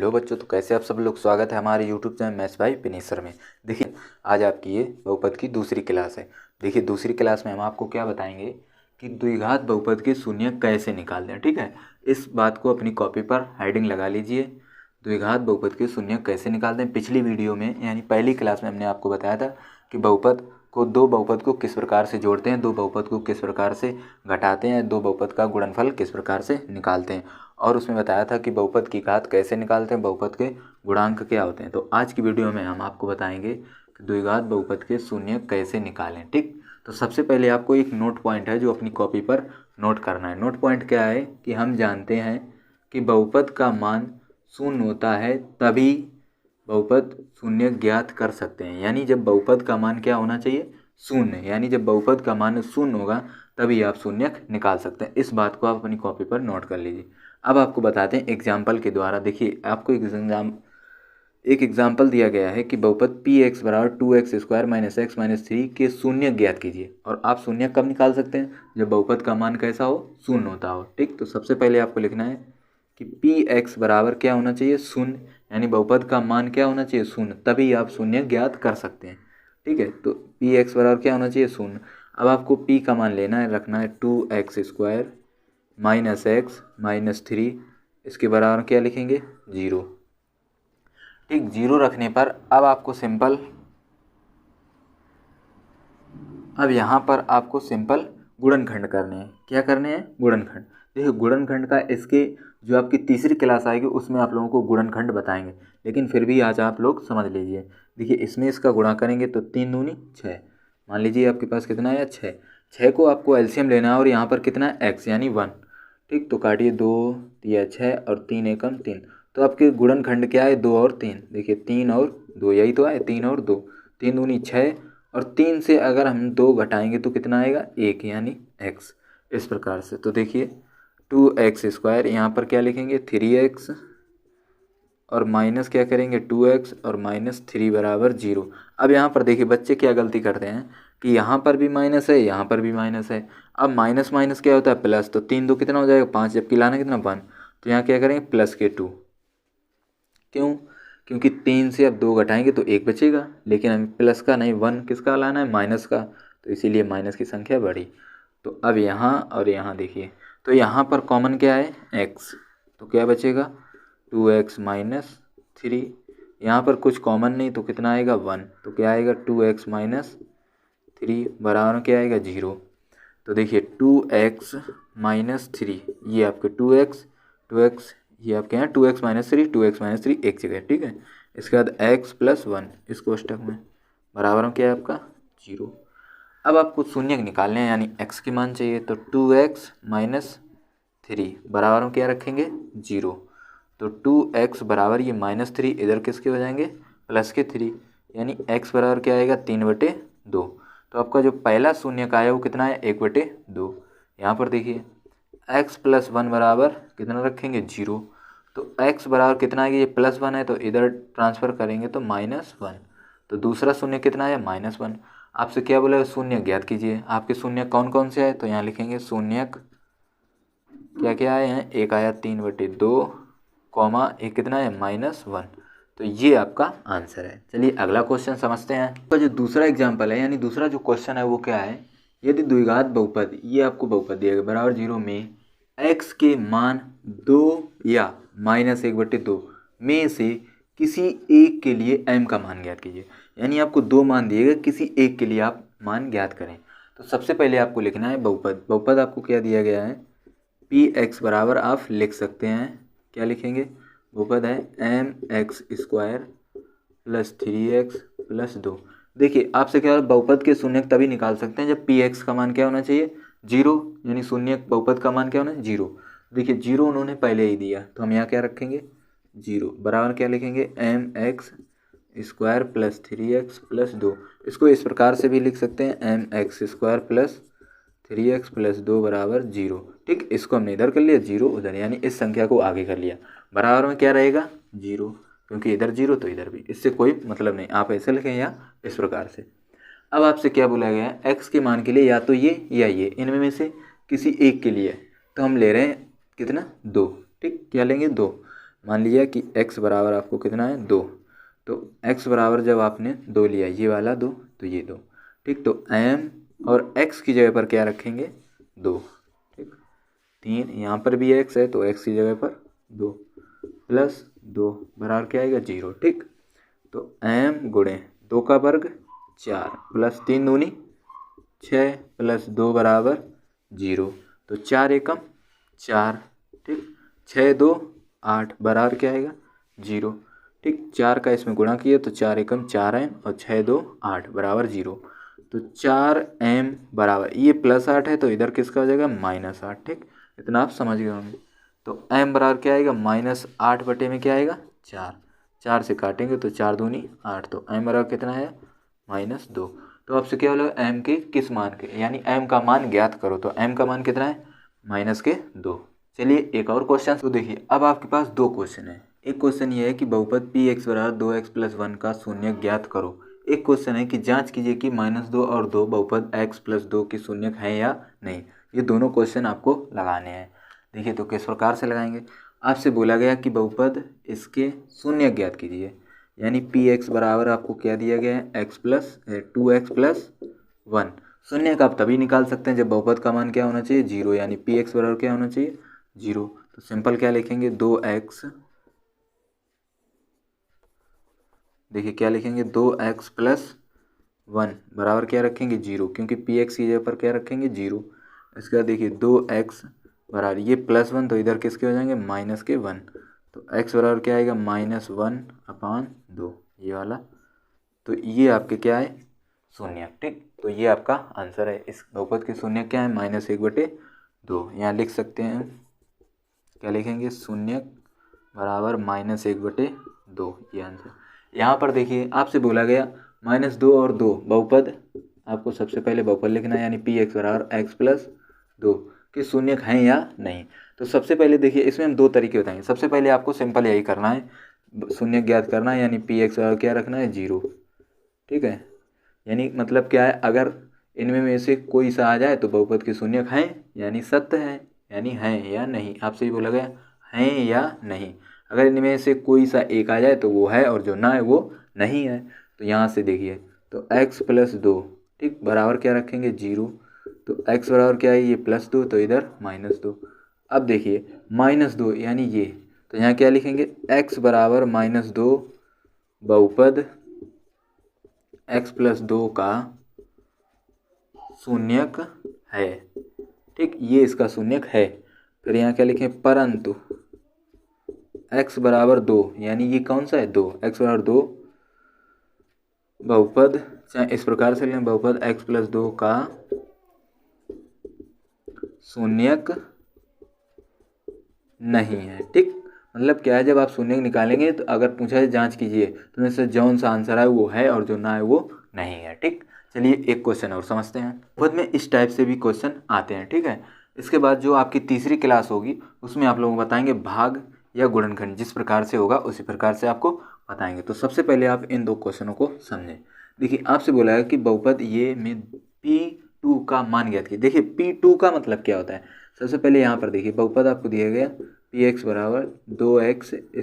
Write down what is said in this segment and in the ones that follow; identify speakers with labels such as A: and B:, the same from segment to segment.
A: Hello बच्चों, तो कैसे आप सब लोग। स्वागत है हमारे यूट्यूब चैनल मैथ्स बाय पिनेसर में। देखिए आज आपकी ये बहुपद की दूसरी क्लास है। देखिए दूसरी क्लास में हम आपको क्या बताएंगे कि द्विघात बहुपद के शून्य कैसे निकालते हैं। ठीक है, इस बात को अपनी कॉपी पर हेडिंग लगा लीजिए, द्विघात बहुपद के शून्य कैसे निकालते हैं। पिछली वीडियो में यानी पहली क्लास में हमने आपको बताया था कि बहुपद को दो बहुपद को किस प्रकार से जोड़ते हैं, दो बहुपद को किस प्रकार से घटाते हैं, दो बहुपद का गुणनफल किस प्रकार से निकालते हैं, और उसमें बताया था कि बहुपद की घात कैसे निकालते हैं, बहुपद के गुणांक क्या होते हैं। तो आज की वीडियो में हम आपको बताएंगे कि द्विघात बहुपद के शून्य कैसे निकालें। ठीक, तो सबसे पहले आपको एक नोट पॉइंट है जो अपनी कॉपी पर नोट करना है। नोट पॉइंट क्या है कि हम जानते हैं कि बहुपद का मान शून्य होता है तभी बहुपद शून्य ज्ञात कर सकते हैं। यानी जब बहुपद का मान क्या होना चाहिए, शून्य। यानी जब बहुपद का मान शून्य होगा तभी आप शून्य निकाल सकते हैं। इस बात को आप अपनी कॉपी पर नोट कर लीजिए। अब आपको बताते हैं एग्जाम्पल के द्वारा। देखिए आपको एक एग्जाम्पल दिया गया है कि बहुपद पी एक्स बराबर 2x² - x - 3 के शून्य ज्ञात कीजिए। और आप शून्य कब निकाल सकते हैं, जब बहुपद का मान कैसा हो, शून्य होता हो। ठीक, तो सबसे पहले आपको लिखना है कि पी एक्स बराबर क्या होना चाहिए, शून्य। यानी बहुपद का मान क्या होना चाहिए, शून्य, तभी आप शून्य ज्ञात कर सकते हैं। ठीक है, तो पी एक्स बराबर क्या होना चाहिए, शून्य। अब आपको पी का मान लेना है, रखना है 2x² - x - 3, इसके बराबर क्या लिखेंगे, 0। ठीक, 0 रखने पर अब आपको सिंपल, अब यहाँ पर आपको सिंपल गुणनखंड करने हैं। क्या करने हैं, गुणनखंड। देखिए गुणनखंड का इसके जो आपकी तीसरी क्लास आएगी उसमें आप लोगों को गुणनखंड बताएंगे, लेकिन फिर भी आज आप लोग समझ लीजिए। देखिए इसमें इसका गुणा करेंगे तो 3 दूनी 6। मान लीजिए आपके पास कितना है, 6। 6 को आपको एलसीएम लेना है और यहाँ पर कितना है, x यानी 1। ठीक, तो काटिए, 2 या 6 और 3 एकम 3। तो आपके गुणनखंड क्या है, 2 और 3। देखिए 3 और 2, यही तो है, 3 और 2। 3 दूनी 6 और 3 से अगर हम 2 घटाएंगे तो कितना आएगा, 1 यानी x। इस प्रकार से तो देखिए 2x², यहाँ पर क्या लिखेंगे, 3x, और माइनस क्या करेंगे, 2x और -3 बराबर 0। अब यहाँ पर देखिए बच्चे क्या गलती करते हैं कि यहाँ पर भी माइनस है, यहाँ पर भी माइनस है। अब माइनस माइनस क्या होता है, प्लस। तो 3 2 कितना हो जाएगा, 5, जबकि लाना कितना, 1। तो यहाँ क्या करेंगे, प्लस के 2। क्यों, क्योंकि 3 से अब 2 घटाएंगे तो 1 बचेगा, लेकिन हमें प्लस का नहीं, 1 किसका लाना है, माइनस का। तो इसीलिए माइनस की संख्या बढ़ी। तो अब यहाँ और यहाँ देखिए, तो यहाँ पर कॉमन क्या है, x। तो क्या बचेगा, 2x - 3। यहाँ पर कुछ कॉमन नहीं तो कितना आएगा, 1। तो क्या आएगा, 2x - 3 बराबर क्या आएगा, 0। तो देखिए 2x - 3, ये आपके 2x ये आपके यहाँ 2x - 3, 2x - 3 एक जगह। ठीक है, इसके बाद x + 1 इस कोष्टक में बराबर क्या है आपका, 0। अब आपको शून्य निकालने हैं, यानी x के मान चाहिए। तो 2x - 3 बराबर क्या रखेंगे, 0। तो 2x बराबर ये -3 इधर किसके हो जाएंगे, प्लस के 3, यानी x बराबर क्या आएगा, 3/2। तो आपका जो पहला शून्य का है वो कितना है, 1/2। यहाँ पर देखिए x + 1 बराबर कितना रखेंगे, 0। तो x बराबर कितना है, ये +1 है तो इधर ट्रांसफ़र करेंगे तो -1। तो दूसरा शून्य कितना है, -1। आपसे क्या बोला, शून्य ज्ञात कीजिए। आपके शून्य कौन कौन से आए, तो यहाँ लिखेंगे शून्य क्या क्या आए हैं, एक आया 3/2, कॉमा एक कितना है, -1। तो ये आपका आंसर है। चलिए अगला क्वेश्चन समझते हैं। तो जो दूसरा एग्जाम्पल है, यानी दूसरा जो क्वेश्चन है वो क्या है, यदि द्विघात बहुपद, ये आपको बहुपद दिया गया बराबर 0 में x के मान 2 या -1/2 में से किसी एक के लिए m का मान ज्ञात कीजिए। यानी आपको 2 मान दिए गए, किसी एक के लिए आप मान ज्ञात करें। तो सबसे पहले आपको लिखना है बहुपद। बहुपद आपको क्या दिया गया है, पी एक्स बराबर आप लिख सकते हैं, क्या लिखेंगे, बहुपद है mx² + 3x + 2। देखिए आपसे क्या बहुपद के शून्य तभी निकाल सकते हैं जब पी एक्स का मान क्या होना चाहिए, 0। यानी शून्य बहुपद का मान क्या होना है, 0। देखिए 0 उन्होंने पहले ही दिया, तो हम यहाँ क्या रखेंगे, 0 बराबर क्या लिखेंगे, mx² + 3x + 2। इसको इस प्रकार से भी लिख सकते हैं, mx² + 3x + 2 बराबर 0। ठीक, इसको हमने इधर कर लिया, 0 उधर, यानी इस संख्या को आगे कर लिया। बराबर में क्या रहेगा, 0, क्योंकि इधर 0 तो इधर भी, इससे कोई मतलब नहीं। आप ऐसे लिखें या इस प्रकार से। अब आपसे क्या बोला गया है, x के मान के लिए या तो ये या ये, इनमें में से किसी एक के लिए। तो हम ले रहे हैं कितना, 2। ठीक, क्या लेंगे, 2। मान लिया कि x बराबर आपको कितना है 2, तो x बराबर जब आपने 2 लिया, ये वाला 2 तो ये 2, ठीक। तो m और x की जगह पर क्या रखेंगे 2, ठीक। 3 यहाँ पर भी x है तो x की जगह पर 2 प्लस 2 बराबर क्या आएगा 0, ठीक। तो m गुणे 2 का वर्ग 4 प्लस 3 दूनी 6 प्लस 2 बराबर 0, तो 4 एकम 4, ठीक। 6 2 8 बराबर क्या आएगा 0, ठीक। 4 का इसमें गुणा किया तो 4 एकम 4m और 6 2 8 बराबर 0, तो 4m बराबर, ये +8 है तो इधर किसका हो जाएगा -8, ठीक। इतना आप समझ गए होंगे। तो m बराबर क्या आएगा -8 बटे में क्या आएगा 4, 4 से काटेंगे तो 4 दूनी 8, तो m बराबर कितना है -2। तो आपसे क्या बोला m के किस मान के, यानी m का मान ज्ञात करो, तो m का मान कितना है -2। चलिए एक और क्वेश्चन। तो देखिए अब आपके पास 2 क्वेश्चन है। एक क्वेश्चन ये है कि बहुपद px बराबर 2x + 1 का शून्यक ज्ञात करो। एक क्वेश्चन है कि जांच कीजिए कि -2 और 2 बहुपद x + 2 की शून्यक है या नहीं। ये दोनों क्वेश्चन आपको लगाने हैं। देखिए तो किस प्रकार से लगाएंगे। आपसे बोला गया कि बहुपद इसके शून्यक ज्ञात कीजिए, यानी px बराबर आपको क्या दिया गया है 2x + 1। शून्यक आप तभी निकाल सकते हैं जब बहुपद का मान क्या होना चाहिए 0, यानी px बराबर क्या होना चाहिए 0। तो सिंपल क्या लिखेंगे 2x, देखिए क्या लिखेंगे 2x + 1 बराबर क्या रखेंगे 0, क्योंकि px की जगह पर क्या रखेंगे 0। इसके बाद देखिए 2x बराबर ये +1 तो इधर किसके हो जाएंगे -1, तो x बराबर क्या आएगा -1/2, ये वाला। तो ये आपके क्या है शून्यक, ठीक। तो ये आपका आंसर है। इस बहुपद के शून्यक क्या है -1/2। यहाँ लिख सकते हैं, क्या लिखेंगे शून्यक बराबर -1/2, ये आंसर। यहाँ पर देखिए आपसे बोला गया -2 और 2 बहुपद, आपको सबसे पहले बहुपद लिखना है, यानी px बराबर x + 2 के शून्यक हैं या नहीं। तो सबसे पहले देखिए इसमें हम 2 तरीके बताएंगे। सबसे पहले आपको सिंपल यही करना है, शून्यक ज्ञात करना है, यानी px बराबर क्या रखना है 0, ठीक है। यानी मतलब क्या है, अगर इनमें में से कोई सा आ जाए तो बहुपद के शून्यक हैं यानी सत्य है, यानी हैं या नहीं। आपसे ही बोला गया हैं या नहीं। अगर इनमें से कोई सा एक आ जाए तो वो है और जो ना है वो नहीं है। तो यहाँ से देखिए तो x + 2, ठीक, बराबर क्या रखेंगे 0। तो x बराबर क्या है ये +2 तो इधर -2। अब देखिए -2 यानी ये, तो यहाँ क्या लिखेंगे x बराबर -2 बहुपद x + 2 का शून्यक है, ठीक, ये इसका शून्यक है। फिर यहाँ क्या लिखें परंतु x बराबर 2, यानी ये कौन सा है 2, x बराबर 2 बहुपद, चाहे इस प्रकार से लें बहुपद x + 2 का शून्यक नहीं है, ठीक। मतलब क्या है, जब आप शून्यक निकालेंगे तो अगर पूछा जाए जांच कीजिए तो उनमें से जौन सा आंसर है वो है और जो ना है वो नहीं है, ठीक। चलिए एक क्वेश्चन और समझते हैं। खुद में इस टाइप से भी क्वेश्चन आते हैं, ठीक है। इसके बाद जो आपकी तीसरी क्लास होगी उसमें आप लोगों को बताएंगे भाग या गुणनखंड, जिस प्रकार से होगा उसी प्रकार से आपको बताएंगे। तो सबसे पहले आप इन 2 क्वेश्चनों को समझें। देखिए आपसे बोला है कि बहुपद ये में P2 का मान ज्ञात कीजिए। देखिए P2 का मतलब क्या होता है। सबसे पहले यहाँ पर देखिए बहुपद आपको दिया गया px बराबर 2x² -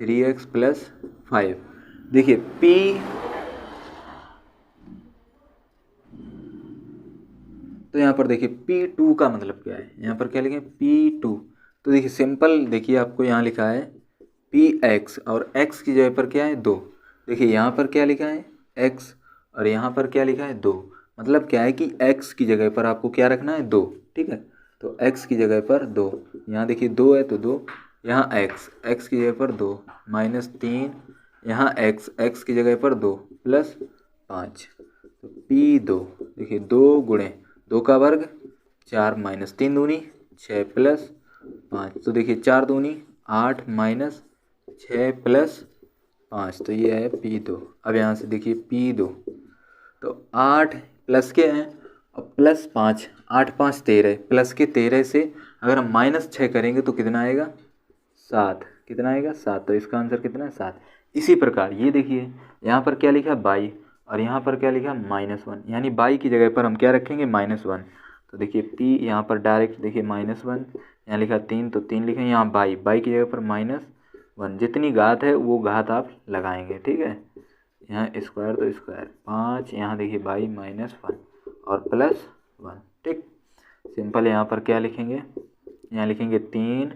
A: 3x + 5। देखिए p, तो यहाँ पर देखिए P2 का मतलब क्या है, यहाँ पर क्या लिखें P2। तो देखिए सिंपल, देखिए आपको यहाँ लिखा है px और x की जगह पर क्या है 2। देखिए यहाँ पर क्या लिखा है x और यहाँ पर क्या लिखा है 2। मतलब क्या है कि x की जगह पर आपको क्या रखना है 2, ठीक है। तो x की जगह पर 2, यहाँ देखिए 2 है तो 2, यहाँ x की जगह पर 2 -3, यहाँ x की जगह पर 2 + 5। तो P2 देखिए 2 गुणे 2 का वर्ग 4 -3 दूनी 6 + 5। तो देखिए 4 दूनी 8 -6 + 5, तो ये है P2। अब यहाँ से देखिए P2, तो 8 प्लस के हैं और +5, 8 5 13, प्लस के 13 से अगर हम -6 करेंगे तो कितना आएगा 7, कितना आएगा 7। तो इसका आंसर कितना है 7। इसी प्रकार ये देखिए यहाँ पर क्या लिखा है 22 और यहाँ पर क्या लिखा है -1, यानी 22 की जगह पर हम क्या रखेंगे -1। तो देखिए P यहाँ पर डायरेक्ट देखिए -1, यहाँ लिखा 3 तो 3 लिखें, यहाँ बाई की जगह पर -1, जितनी घात है वो घात आप लगाएंगे, ठीक है। यहाँ स्क्वायर तो स्क्वायर 5, यहाँ देखिए बाई -1 और +1, ठीक। सिंपल यहाँ पर क्या लिखेंगे, यहाँ लिखेंगे 3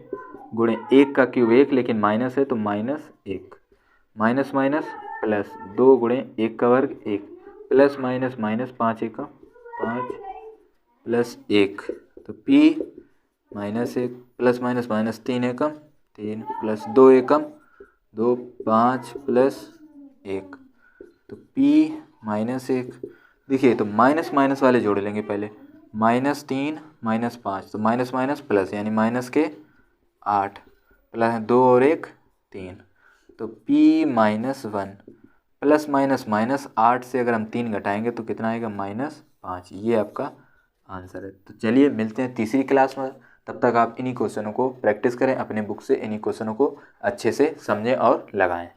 A: गुणे 1 का क्यूब 1, लेकिन माइनस है तो -1, माइनस माइनस प्लस 2 गुणे 1 का वर्ग 1, प्लस माइनस माइनस 5 एकम 5 प्लस 1, तो P -1 प्लस माइनस माइनस 3 एकम 3 प्लस 2 एकम 2 5 प्लस 1, तो P -1। देखिए तो माइनस माइनस वाले जोड़ लेंगे पहले, -3 -5 तो माइनस माइनस प्लस यानी माइनस के 8 प्लस 2 और 1 3, तो P -1 प्लस माइनस माइनस 8 से अगर हम 3 घटाएंगे तो कितना आएगा -5। ये आपका आंसर है। तो चलिए मिलते हैं तीसरी क्लास में, तब तक आप इन्हीं क्वेश्चनों को प्रैक्टिस करें, अपने बुक से इन्हीं क्वेश्चनों को अच्छे से समझें और लगाएं।